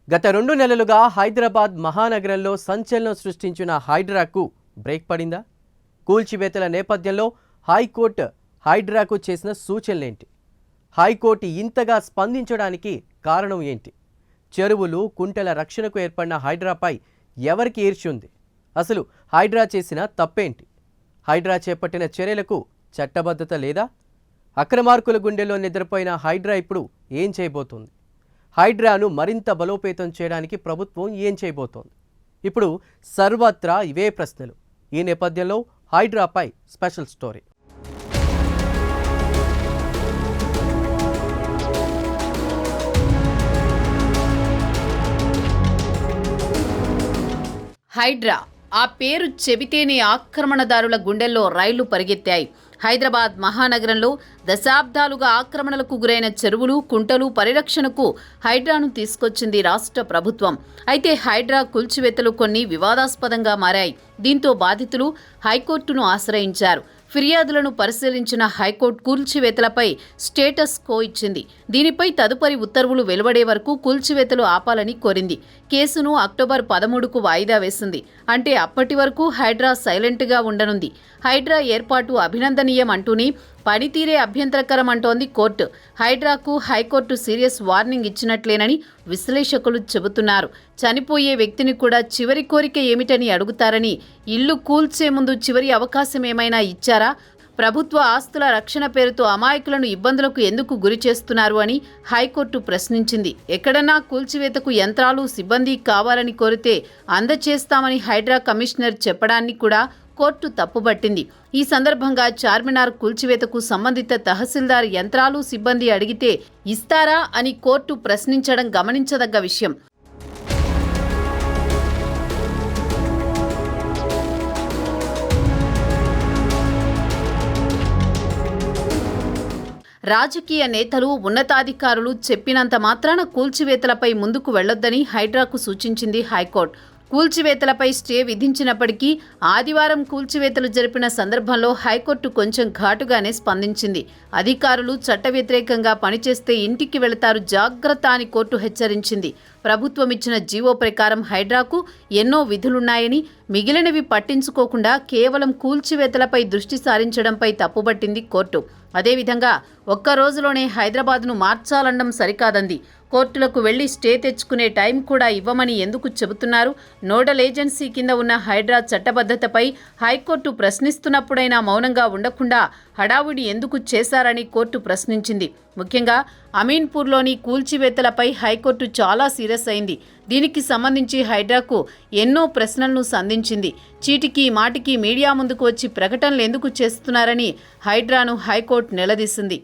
గత 2 నెలలుగా హైదరాబాద్ మహానగరంలో సంచలనం సృష్టించిన హైడ్రాకు బ్రేక్ పడిందా? కూల్చివేతల నేపథ్యంలో హైకోర్టు హైడ్రాకు చేసిన సూచనలేంటి? హైకోర్టు ఇంతగా స్పందించడానికి కారణం ఏంటి? చెరువులు, కుంటల రక్షణకు ఏర్పడిన హైడ్రాపై ఎవరికి ఈర్ష్య ఉంది? అసలు హైడ్రా చేసిన తప్పేంటి? హైడ్రా చేపట్టిన చర్యలకు చట్టబద్ధత లేదా? అక్రమార్కుల గుండెల్లో నిద్రపోయిన హైడ్రా ఇప్పుడు ఏం చేయబోతోంది? హైడ్రాను మరింత బలోపేతం చేయడానికి ప్రభుత్వం ఏం చేయబోతోంది? ఇప్పుడు సర్వత్రా ఇవే ప్రశ్నలు. ఈ నేపథ్యంలో హైడ్రాపై స్పెషల్ స్టోరీ. హైడ్రా ఆ పేరు చెబితేనే ఆక్రమణదారుల గుండెల్లో రైళ్లు పరిగెత్తాయి. హైదరాబాద్ మహానగరంలో దశాబ్దాలుగా ఆక్రమణలకు గురైన చెరువులు, కుంటలు పరిరక్షణకు హైడ్రాను తీసుకొచ్చింది రాష్ట్ర ప్రభుత్వం. అయితే హైడ్రా కూల్చివేతలు కొన్ని వివాదాస్పదంగా మారాయి. దీంతో బాధితులు హైకోర్టును ఆశ్రయించారు. ఫిర్యాదులను పరిశీలించిన హైకోర్టు కూల్చివేతలపై స్టేటస్ కో ఇచ్చింది. దీనిపై తదుపరి ఉత్తర్వులు వెలువడే వరకు కూల్చివేతలు ఆపాలని కోరింది. కేసును అక్టోబర్ 13కు వాయిదా వేసింది. అంటే అప్పటి వరకు హైడ్రా సైలెంట్గా ఉండనుంది. హైడ్రా ఏర్పాటు అభినందనీయం అంటూనే పనితీరే అభ్యంతరకరం అంటోంది కోర్టు. హైడ్రాకు హైకోర్టు సీరియస్ వార్నింగ్ ఇచ్చినట్లేనని విశ్లేషకులు చెబుతున్నారు. చనిపోయే వ్యక్తిని కూడా చివరి కోరిక ఏమిటని అడుగుతారని, ఇల్లు కూల్చే ముందు చివరి అవకాశం ఏమైనా ఇచ్చారా? ప్రభుత్వ ఆస్తుల రక్షణ పేరుతో అమాయకులను ఇబ్బందులకు ఎందుకు గురి చేస్తున్నారు అని హైకోర్టు ప్రశ్నించింది. ఎక్కడన్నా కూల్చివేతకు యంత్రాలు, సిబ్బంది కావాలని కోరితే అందచేస్తామని హైడ్రా కమిషనర్ చెప్పడాన్ని కూడా కోర్టు తప్పుబట్టింది. ఈ సందర్భంగా చార్మినార్ కూల్చివేతకు సంబంధిత తహసీల్దార్ యంత్రాలు, సిబ్బంది అడిగితే ఇస్తారా అని కోర్టు ప్రశ్నించడం గమనించదగ్గ విషయం. రాజకీయ నేతలు, ఉన్నతాధికారులు చెప్పినంత మాత్రాన కూల్చివేతలపై ముందుకు వెళ్లొద్దని హైడ్రాకు సూచించింది హైకోర్టు. కూల్చివేతలపై స్టే విధించినప్పటికీ ఆదివారం కూల్చివేతలు జరిపిన సందర్భంలో హైకోర్టు కొంచెం ఘాటుగానే స్పందించింది. అధికారులు చట్ట వ్యతిరేకంగా పనిచేస్తే ఇంటికి వెళతారు, జాగ్రత్త అని కోర్టు హెచ్చరించింది. ప్రభుత్వం ఇచ్చిన జీవో ప్రకారం హైడ్రాకు ఎన్నో విధులున్నాయని, మిగిలినవి పట్టించుకోకుండా కేవలం కూల్చివేతలపై దృష్టి సారించడంపై తప్పుబట్టింది కోర్టు. అదేవిధంగా ఒక్క రోజులోనే హైదరాబాద్ను మార్చాలనడం సరికాదంది. కోర్టులకు వెళ్లి స్టే తెచ్చుకునే టైం కూడా ఇవ్వమని ఎందుకు చెబుతున్నారు? నోడల్ ఏజెన్సీ కింద ఉన్న హైడ్రా చట్టబద్ధతపై హైకోర్టు ప్రశ్నిస్తున్నప్పుడైనా మౌనంగా ఉండకుండా హడావుడి ఎందుకు చేశారని కోర్టు ప్రశ్నించింది. ముఖ్యంగా అమీన్పూర్లోని కూల్చివేతలపై హైకోర్టు చాలా సీరియస్ అయింది. దీనికి సంబంధించి హైడ్రాకు ఎన్నో ప్రశ్నలను సంధించింది. చీటికి మాటికి మీడియా ముందుకు వచ్చి ప్రకటనలు ఎందుకు చేస్తున్నారని హైడ్రాను హైకోర్టు నిలదీసింది.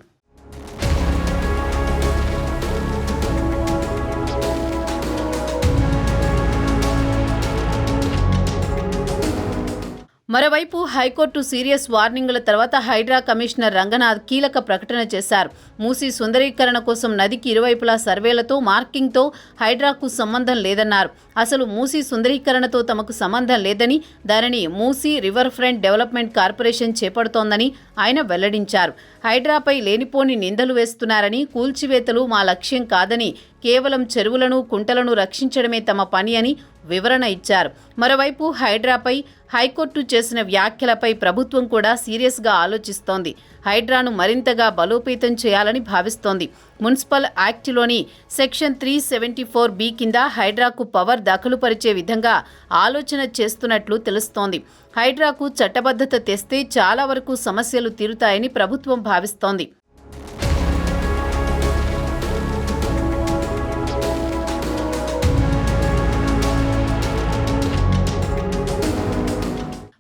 మరోవైపు హైకోర్టు సీరియస్ వార్నింగుల తర్వాత హైడ్రా కమిషనర్ రంగనాథ్ కీలక ప్రకటన చేశారు. మూసీ సుందరీకరణ కోసం నదికి ఇరువైపులా సర్వేలతో, మార్కింగ్తో హైడ్రాకు సంబంధం లేదన్నారు. అసలు మూసీ సుందరీకరణతో తమకు సంబంధం లేదని, దానిని Musi river front development corporation చేపడుతోందని ఆయన వెల్లడించారు. హైడ్రాపై లేనిపోని నిందలు వేస్తున్నారని, కూల్చివేతలు మా లక్ష్యం కాదని, కేవలం చెరువులను, కుంటలను రక్షించడమే తమ పని అని వివరణ ఇచ్చారు. మరోవైపు హైడ్రాపై హైకోర్టు చేసిన వ్యాఖ్యలపై ప్రభుత్వం కూడా సీరియస్గా ఆలోచిస్తోంది. హైడ్రాను మరింతగా బలోపేతం చేయాలని భావిస్తోంది. మున్సిపల్ యాక్ట్లోని సెక్షన్ 374B కింద హైడ్రాకు పవర్ దాఖలుపరిచే విధంగా ఆలోచన చేస్తున్నట్లు తెలుస్తోంది. హైడ్రాకు చట్టబద్ధత తెస్తే చాలా వరకు సమస్యలు తీరుతాయని ప్రభుత్వం భావిస్తోంది.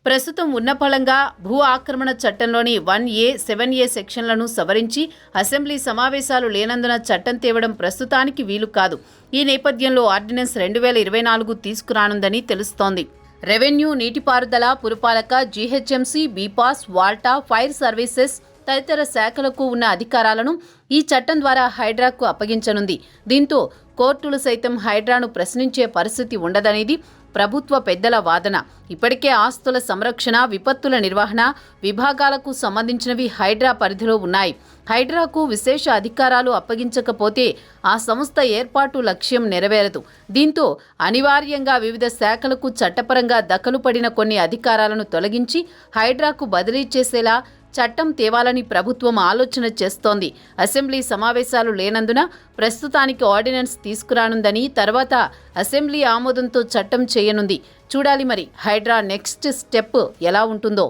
ప్రస్తుతం ఉన్నపళంగా భూ ఆక్రమణ చట్టంలోని 1A, 7A సెక్షన్లను సవరించి అసెంబ్లీ సమావేశాలు లేనందున చట్టం తేవడం ప్రస్తుతానికి వీలు కాదు. ఈ నేపథ్యంలో ఆర్డినెన్స్ 2024 తీసుకురానుందని తెలుస్తోంది. రెవెన్యూ, నీటిపారుదల, పురపాలక, GHMC, bPASS, WALTA, fire services తదితర శాఖలకు ఉన్న అధికారాలను ఈ చట్టం ద్వారా హైడ్రాకు అప్పగించనుంది. దీంతో కోర్టులు సైతం హైడ్రాను ప్రశ్నించే పరిస్థితి ఉండదనేది ప్రభుత్వ పెద్దల వాదన. ఇప్పటికే ఆస్తుల సంరక్షణ, విపత్తుల నిర్వహణ విభాగాలకు సంబంధించినవి హైడ్రా పరిధిలో ఉన్నాయి. హైడ్రాకు విశేష అధికారాలు అప్పగించకపోతే ఆ సంస్థ ఏర్పాటు లక్ష్యం నెరవేరదు. దీంతో అనివార్యంగా వివిధ శాఖలకు చట్టపరంగా దఖలు పడిన కొన్ని అధికారాలను తొలగించి హైడ్రాకు బదిలీ చేసేలా చట్టం తేవాలని ప్రభుత్వం ఆలోచన చేస్తోంది. అసెంబ్లీ సమావేశాలు లేనందున ప్రస్తుతానికి ఆర్డినెన్స్ తీసుకురానుందని, తర్వాత అసెంబ్లీ ఆమోదంతో చట్టం చేయనుంది. చూడాలి మరి హైడ్రా నెక్స్ట్ స్టెప్ ఎలా ఉంటుందో.